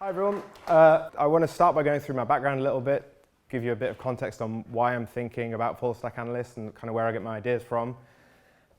Hi everyone. I want to start by going through my background a little bit, give you a bit of context on why I'm thinking about full stack analyst and kind of where I get my ideas from.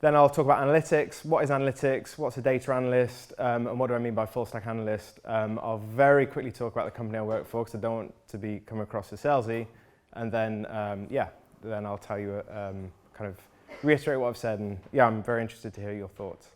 Then I'll talk about analytics. What is analytics? What's a data analyst? And what do I mean by full stack analyst? I'll very quickly talk about the company I work for because I don't want to come across as salesy. And then, then I'll tell you, kind of reiterate what I've said. And yeah, I'm very interested to hear your thoughts.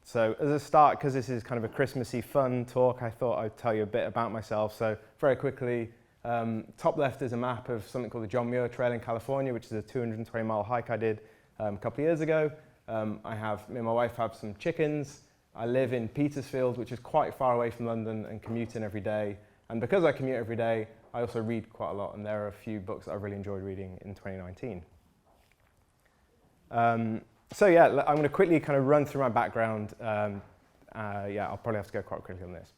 So as a start, because this is kind of a Christmassy fun talk, I thought I'd tell you a bit about myself. So very quickly, top left is a map of something called the John Muir Trail in California, which is a 220-mile hike I did a couple of years ago. Me and my wife have some chickens. I live in Petersfield, which is quite far away from London, and commute in every day. And because I commute every day, I also read quite a lot, and there are a few books that I've really enjoyed reading in 2019. So yeah, I'm going to quickly kind of run through my background. I'll probably have to go quite quickly on this.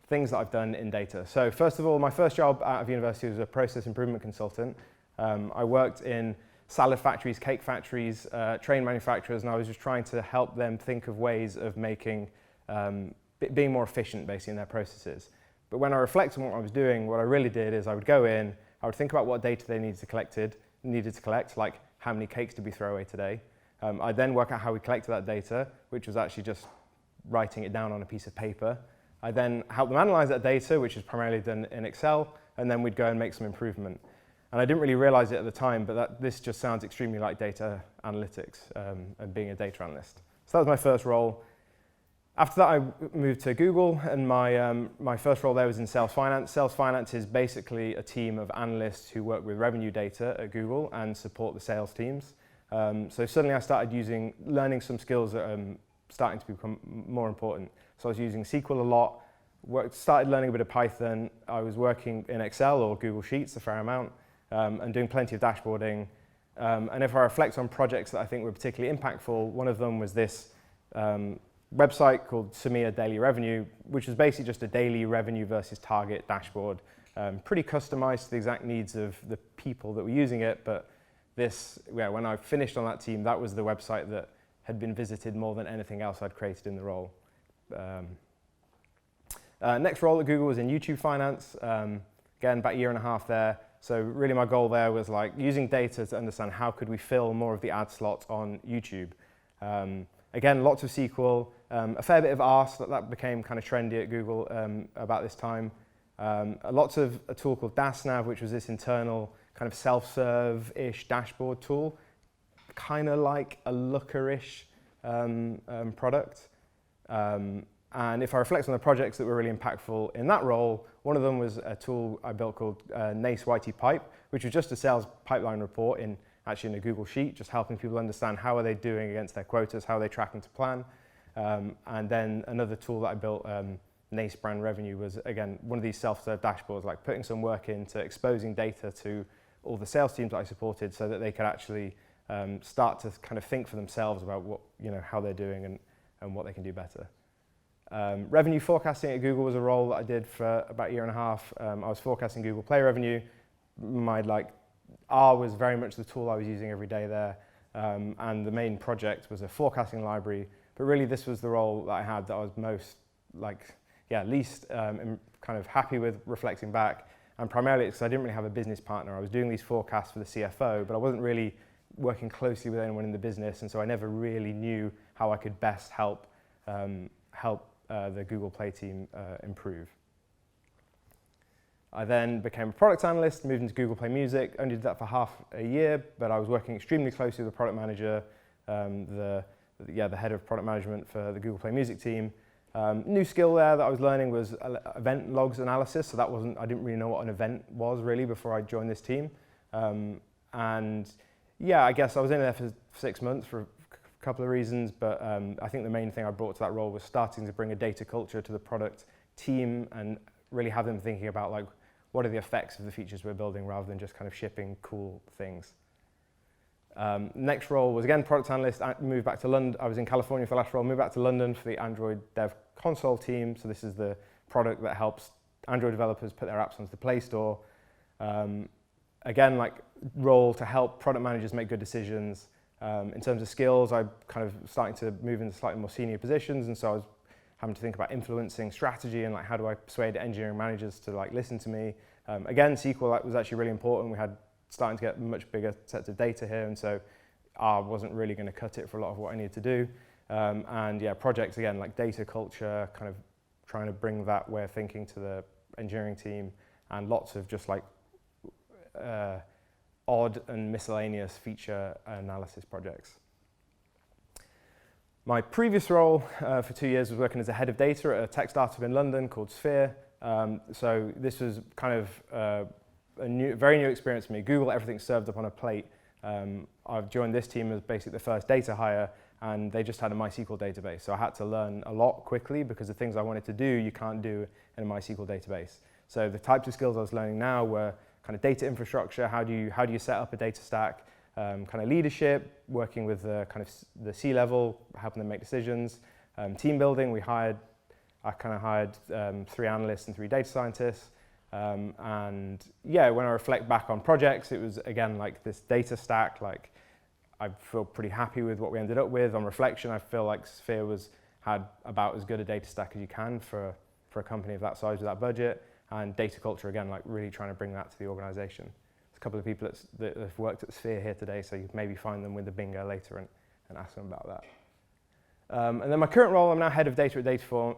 Things that I've done in data. So first of all, my first job out of university was a process improvement consultant. I worked in salad factories, cake factories, train manufacturers, and I was just trying to help them think of ways of making, being more efficient basically in their processes. But when I reflect on what I was doing, what I really did is I would go in, I would think about what data they needed to collect, like how many cakes did we throw away today. I'd then work out how we collected that data, which was actually just writing it down on a piece of paper. I then help them analyze that data, which is primarily done in Excel, and then we'd go and make some improvement. And I didn't really realize it at the time, but this just sounds extremely like data analytics and being a data analyst. So that was my first role. After that, I moved to Google, and my first role there was in sales finance. Sales finance is basically a team of analysts who work with revenue data at Google and support the sales teams. So suddenly I started learning some skills that are starting to become more important. So I was using SQL a lot, started learning a bit of Python. I was working in Excel or Google Sheets a fair amount, and doing plenty of dashboarding. And if I reflect on projects that I think were particularly impactful, one of them was this website called Samir Daily Revenue, which was basically just a daily revenue versus target dashboard, pretty customized to the exact needs of the people that were using it. But when I finished on that team, that was the website that had been visited more than anything else I'd created in the role. Next role at Google was in YouTube finance. Again, about a year and a half there. So really my goal there was like using data to understand how could we fill more of the ad slots on YouTube. Again, lots of SQL, a fair bit of R, so that became kind of trendy at Google about this time. Lots of a tool called DasNav, which was this internal kind of self-serve-ish dashboard tool, kind of like a Looker-ish product. And if I reflect on the projects that were really impactful in that role, one of them was a tool I built called NACE YT Pipe, which was just a sales pipeline report actually in a Google Sheet, just helping people understand how are they doing against their quotas, how are they tracking to plan. And then another tool that I built, NACE Brand Revenue, was again one of these self-serve dashboards, like putting some work into exposing data to all the sales teams that I supported so that they could actually start to kind of think for themselves about how they're doing and what they can do better. Revenue forecasting at Google was a role that I did for about a year and a half. I was forecasting Google Play revenue. R was very much the tool I was using every day there. And the main project was a forecasting library. But really this was the role that I had that I was most least kind of happy with reflecting back. And primarily it's because I didn't really have a business partner. I was doing these forecasts for the CFO, but I wasn't really working closely with anyone in the business, and so I never really knew how I could best help the Google Play team improve. I then became a product analyst, moved into Google Play Music, only did that for half a year, but I was working extremely closely with the product manager, the head of product management for the Google Play Music team. New skill there that I was learning was event logs analysis. So I didn't really know what an event was really before I joined this team. I guess I was in there for 6 months for a couple of reasons, but I think the main thing I brought to that role was starting to bring a data culture to the product team and really have them thinking about like what are the effects of the features we're building rather than just kind of shipping cool things. Next role was again product analyst. I moved back to London. I was in California for the last role, moved back to London for the Android Dev Console team. So this is the product that helps Android developers put their apps onto the Play Store. Again, like role to help product managers make good decisions. In terms of skills, I'm kind of starting to move into slightly more senior positions, and so I was having to think about influencing strategy and like how do I persuade engineering managers to like listen to me. Again, SQL was actually really important. We had starting to get much bigger sets of data here, and so R wasn't really going to cut it for a lot of what I needed to do. And yeah, projects again, like data culture, kind of trying to bring that way of thinking to the engineering team, and lots of just like odd and miscellaneous feature analysis projects. My previous role for 2 years was working as a head of data at a tech startup in London called Sphere. So this was kind of a very new experience for me. Google, everything served up on a plate. I've joined this team as basically the first data hire, and they just had a MySQL database. So I had to learn a lot quickly because the things I wanted to do, you can't do in a MySQL database. So the types of skills I was learning now were kind of data infrastructure, how do you set up a data stack, kind of leadership, working with the kind of the C-level, helping them make decisions, team building. I kind of hired 3 analysts and 3 data scientists. And yeah, when I reflect back on projects, it was again like this data stack. Like I feel pretty happy with what we ended up with. On reflection, I feel like Sphere had about as good a data stack as you can for a company of that size with that budget. And data culture, again, like really trying to bring that to the organization. There's a couple of people that have worked at Sphere here today, so you maybe find them with the bingo later and ask them about that. And then my current role, I'm now head of data at Dataform.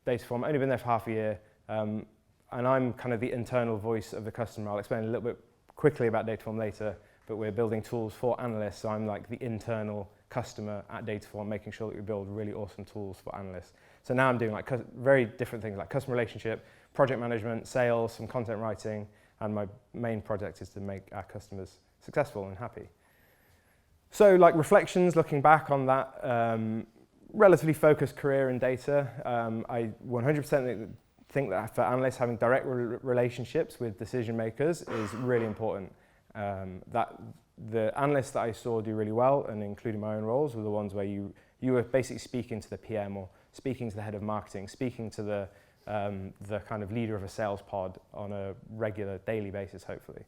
I've only been there for half a year. And I'm kind of the internal voice of the customer. I'll explain a little bit quickly about Dataform later, but we're building tools for analysts, so I'm like the internal customer at Dataform, making sure that we build really awesome tools for analysts. So now I'm doing like very different things like customer relationship, project management, sales, some content writing, and my main project is to make our customers successful and happy. So like reflections, looking back on that relatively focused career in data, I 100% think that for analysts, having direct relationships with decision makers is really important. That the analysts that I saw do really well, and including my own roles, were the ones where you were basically speaking to the PM or speaking to the head of marketing, speaking to the kind of leader of a sales pod on a regular daily basis, hopefully.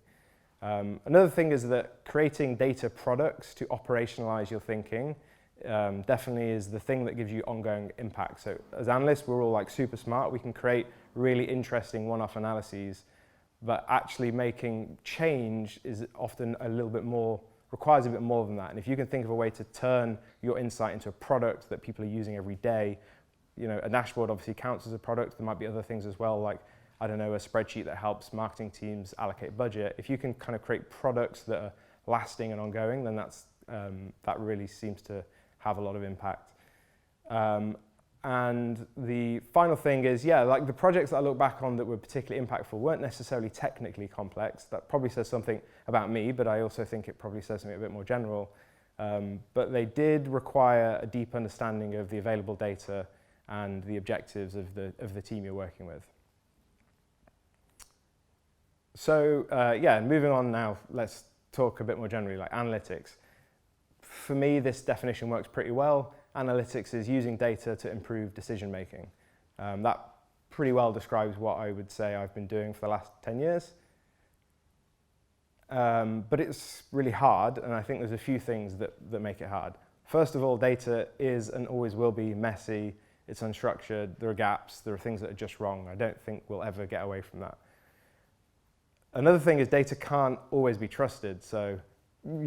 Another thing is that creating data products to operationalize your thinking definitely is the thing that gives you ongoing impact. So as analysts, we're all like super smart. We can create really interesting one-off analyses, but actually making change is often a little bit more, requires a bit more than that. And if you can think of a way to turn your insight into a product that people are using every day, you know, a dashboard obviously counts as a product. There might be other things as well, like, I don't know, a spreadsheet that helps marketing teams allocate budget. If you can kind of create products that are lasting and ongoing, then that really seems to have a lot of impact. And the final thing is, yeah, like the projects that I look back on that were particularly impactful weren't necessarily technically complex. That probably says something about me, but I also think it probably says something a bit more general. But they did require a deep understanding of the available data and the objectives of the team you're working with. So yeah, moving on now, let's talk a bit more generally, like analytics. For me, this definition works pretty well. Analytics is using data to improve decision making. That pretty well describes what I would say I've been doing for the last 10 years. But it's really hard, and I think there's a few things that make it hard. First of all, data is and always will be messy. It's unstructured, there are gaps, there are things that are just wrong. I don't think we'll ever get away from that. Another thing is data can't always be trusted. So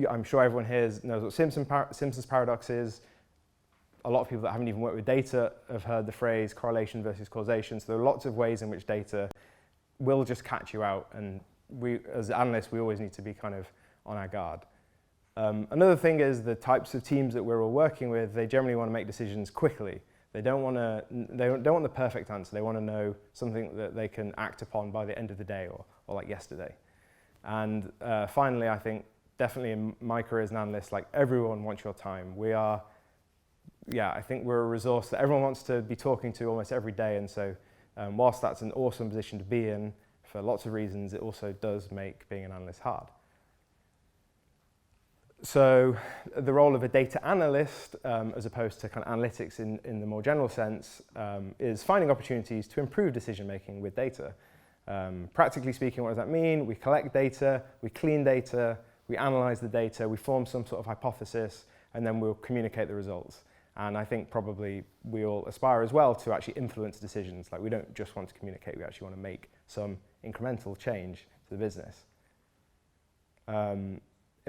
I'm sure everyone here knows what Simpson's paradox is. A lot of people that haven't even worked with data have heard the phrase correlation versus causation. So there are lots of ways in which data will just catch you out. And we, as analysts, we always need to be kind of on our guard. Another thing is the types of teams that we're all working with, they generally want to make decisions quickly. They don't want the perfect answer. They want to know something that they can act upon by the end of the day or like yesterday. And finally, I think definitely in my career as an analyst, like everyone wants your time. I think we're a resource that everyone wants to be talking to almost every day. And so whilst that's an awesome position to be in for lots of reasons, it also does make being an analyst hard. So the role of a data analyst, as opposed to kind of analytics in the more general sense, is finding opportunities to improve decision-making with data. Practically speaking, what does that mean? We collect data, we clean data, we analyze the data, we form some sort of hypothesis, and then we'll communicate the results. And I think probably we all aspire as well to actually influence decisions. Like we don't just want to communicate, we actually want to make some incremental change to the business. In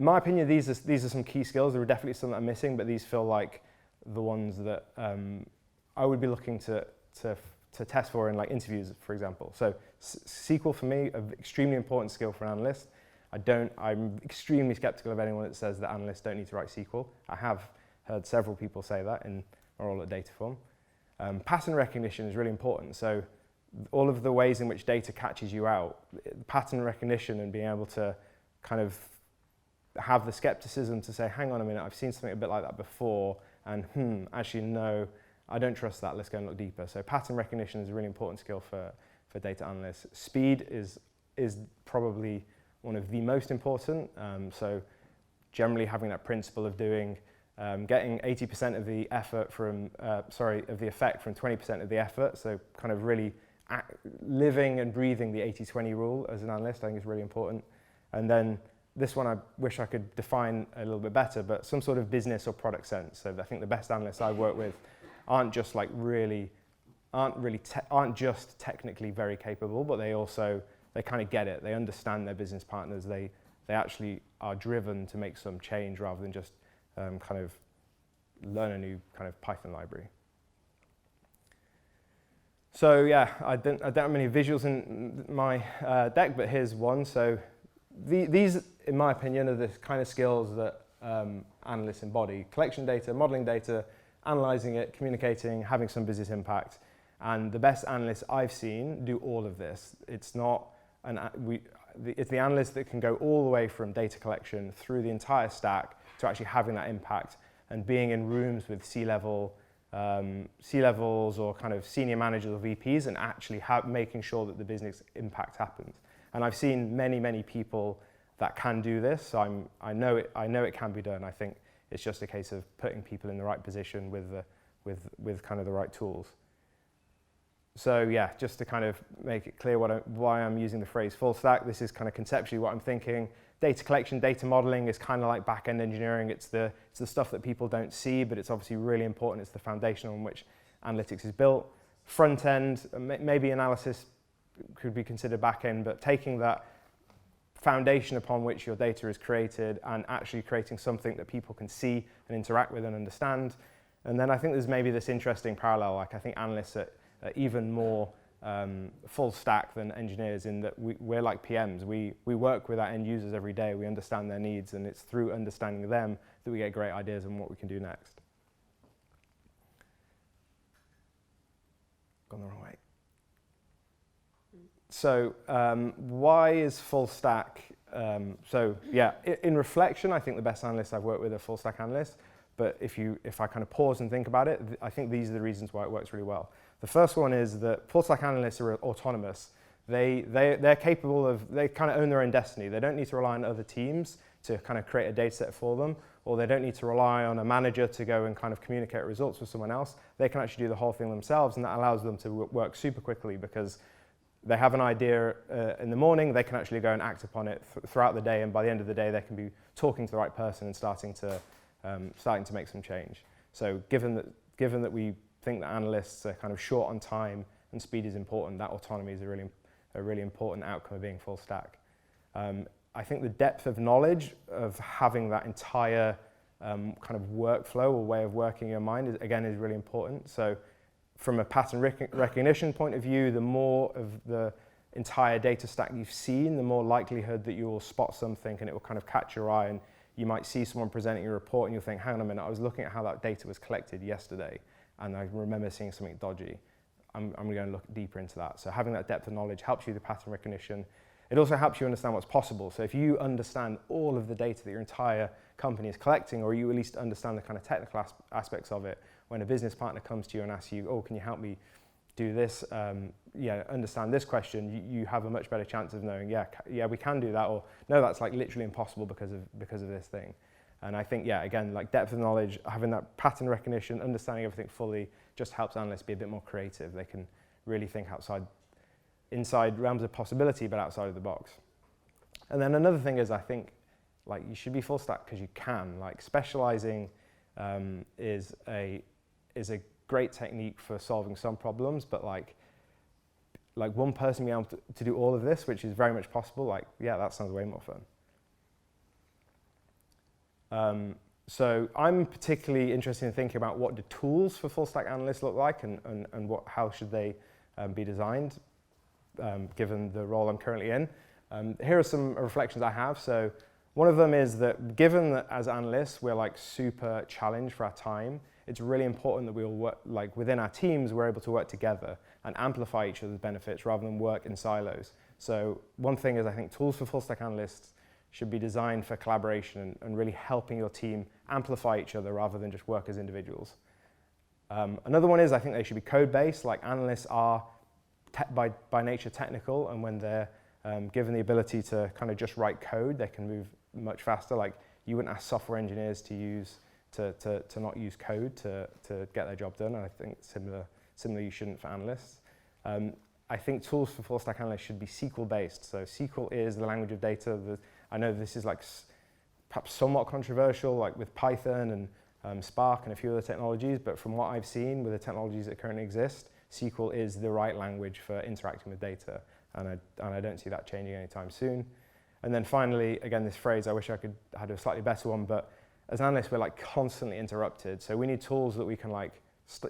my opinion, these are some key skills. There are definitely some that I'm missing, but these feel like the ones that I would be looking to test for in like interviews, for example. So SQL for me, an extremely important skill for an analyst. I'm extremely skeptical of anyone that says that analysts don't need to write SQL. I have heard several people say that in my role at Dataform. Pattern recognition is really important. So all of the ways in which data catches you out, pattern recognition and being able to kind of have the skepticism to say, hang on a minute, I've seen something a bit like that before, and actually no, I don't trust that, let's go and look deeper. So pattern recognition is a really important skill for data analysts. Speed is probably one of the most important. So generally having that principle of doing, getting 80% of the effort from, of the effect from 20% of the effort. So kind of really living and breathing the 80-20 rule as an analyst, I think is really important. And then this one I wish I could define a little bit better, but some sort of business or product sense. So I think the best analysts I've worked with aren't just technically very capable, but they kind of get it. They understand their business partners. They actually are driven to make some change rather than just kind of learn a new kind of Python library. So yeah, I don't have many visuals in my deck, but here's one. So these, in my opinion, are the kind of skills that analysts embody. Collection data, modeling data, analyzing it, communicating, having some business impact. And the best analysts I've seen do all of this. It's the analyst that can go all the way from data collection through the entire stack to actually having that impact and being in rooms with C-levels or kind of senior managers or VPs and actually making sure that the business impact happens. And I've seen many, many people that can do this, so I know it can be done. I think it's just a case of putting people in the right position with kind of the right tools. So yeah, just to kind of make it clear why I'm using the phrase full stack, this is kind of conceptually what I'm thinking. Data collection, data modeling is kind of like back-end engineering. It's the stuff that people don't see, but it's obviously really important. It's the foundation on which analytics is built. Front-end, maybe analysis could be considered back-end, but taking that foundation upon which your data is created and actually creating something that people can see and interact with and understand. And then I think there's maybe this interesting parallel, like I think analysts are even more full stack than engineers in that we're like PMs. We work with our end users every day, we understand their needs, and it's through understanding them that we get great ideas on what we can do next. Gone the wrong way. So why is full stack? So yeah, in reflection, I think the best analysts I've worked with are full stack analysts. But if I kind of pause and think about it, I think these are the reasons why it works really well. The first one is that full stack analysts are autonomous. They're capable of, they kind of own their own destiny. They don't need to rely on other teams to kind of create a data set for them, or they don't need to rely on a manager to go and kind of communicate results with someone else. They can actually do the whole thing themselves, and that allows them to work super quickly because they have an idea in the morning, they can actually go and act upon it throughout the day, and by the end of the day, they can be talking to the right person and starting to make some change. So given that we think that analysts are kind of short on time and speed is important, that autonomy is a really important outcome of being full stack. I think the depth of knowledge of having that entire kind of workflow or way of working in your mind is really important. So from a pattern recognition point of view, the more of the entire data stack you've seen, the more likelihood that you will spot something and it will kind of catch your eye, and you might see someone presenting a report and you'll think, hang on a minute, I was looking at how that data was collected yesterday and I remember seeing something dodgy. I'm going to go and look deeper into that. So having that depth of knowledge helps you with pattern recognition. It also helps you understand what's possible. So if you understand all of the data that your entire company is collecting, or you at least understand the kind of technical aspects of it, when a business partner comes to you and asks you, oh, can you help me do this, understand this question, you have a much better chance of knowing, yeah, we can do that, or no, that's like literally impossible because of this thing. And I think, again, like depth of knowledge, having that pattern recognition, understanding everything fully, just helps analysts be a bit more creative. They can really think inside realms of possibility, but outside of the box. And then another thing is, I think, like you should be full stack because you can. Like specializing is a is a great technique for solving some problems, but like one person being able to do all of this, which is very much possible, like, yeah, that sounds way more fun. So I'm particularly interested in thinking about what the tools for full stack analysts look like and how should they be designed, given the role I'm currently in. Here are some reflections I have. So one of them is that given that as analysts, we're like super challenged for our time, it's really important that we all work, like within our teams, we're able to work together and amplify each other's benefits rather than work in silos. So one thing is I think tools for full stack analysts should be designed for collaboration and really helping your team amplify each other rather than just work as individuals. Another one is I think they should be code-based. Like analysts are by nature technical, and when they're given the ability to kind of just write code, they can move much faster. Like you wouldn't ask software engineers to not use code to get their job done. And I think similarly you shouldn't for analysts. I think tools for full stack analysts should be SQL based. So SQL is the language of data. I know this is like perhaps somewhat controversial, like with Python and Spark and a few other technologies, but from what I've seen with the technologies that currently exist, SQL is the right language for interacting with data, and I don't see that changing anytime soon. And then finally, again, this phrase, I wish I could had a slightly better one, but as analysts, we're like constantly interrupted, so we need tools that we can like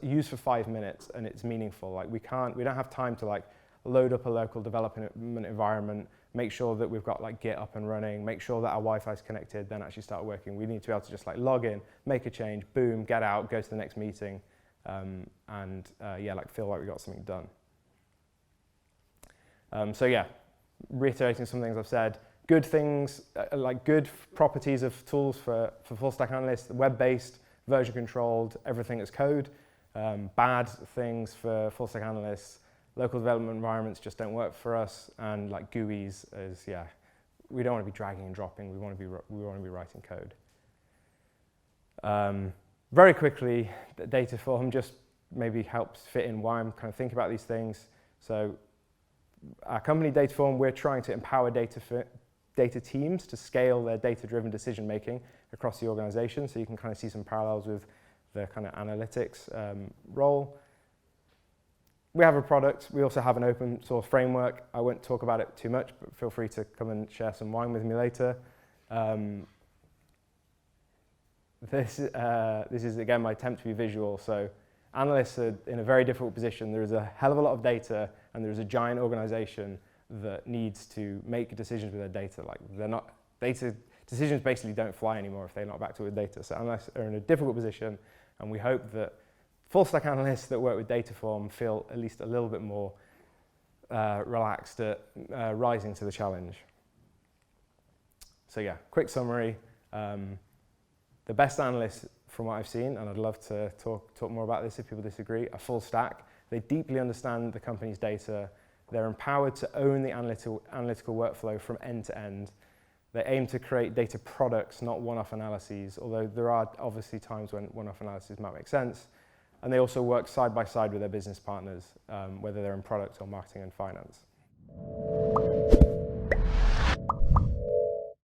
use for 5 minutes and it's meaningful. Like we don't have time to like load up a local development environment, make sure that we've got like Git up and running, make sure that our Wi-Fi is connected, then actually start working. We need to be able to just like log in, make a change, boom, get out, go to the next meeting, yeah, like feel like we got something done. So yeah, reiterating some things I've said, good things, like good properties of tools for full stack analysts, web-based, version controlled, everything is code. Bad things for full stack analysts, local development environments just don't work for us, and like GUIs is, yeah, we don't want to be dragging and dropping, we want to be writing code. Very quickly, Dataform just maybe helps fit in why I'm kind of thinking about these things. So our company Dataform, we're trying to empower data teams to scale their data-driven decision making across the organization. So you can kind of see some parallels with the kind of analytics role. We have a product. We also have an open source framework. I won't talk about it too much, but feel free to come and share some wine with me later. This is, again, my attempt to be visual. So analysts are in a very difficult position. There is a hell of a lot of data, and there is a giant organization that needs to make decisions with their data. Like decisions basically don't fly anymore if they're not backed up with data. So analysts are in a difficult position, and we hope that full stack analysts that work with Dataform feel at least a little bit more relaxed at rising to the challenge. So yeah, quick summary. The best analysts from what I've seen, and I'd love to talk more about this if people disagree, are full stack. They deeply understand the company's data. They're empowered to own the analytical workflow from end to end. They aim to create data products, not one-off analyses, although there are obviously times when one-off analyses might make sense. And they also work side by side with their business partners, whether they're in product or marketing and finance.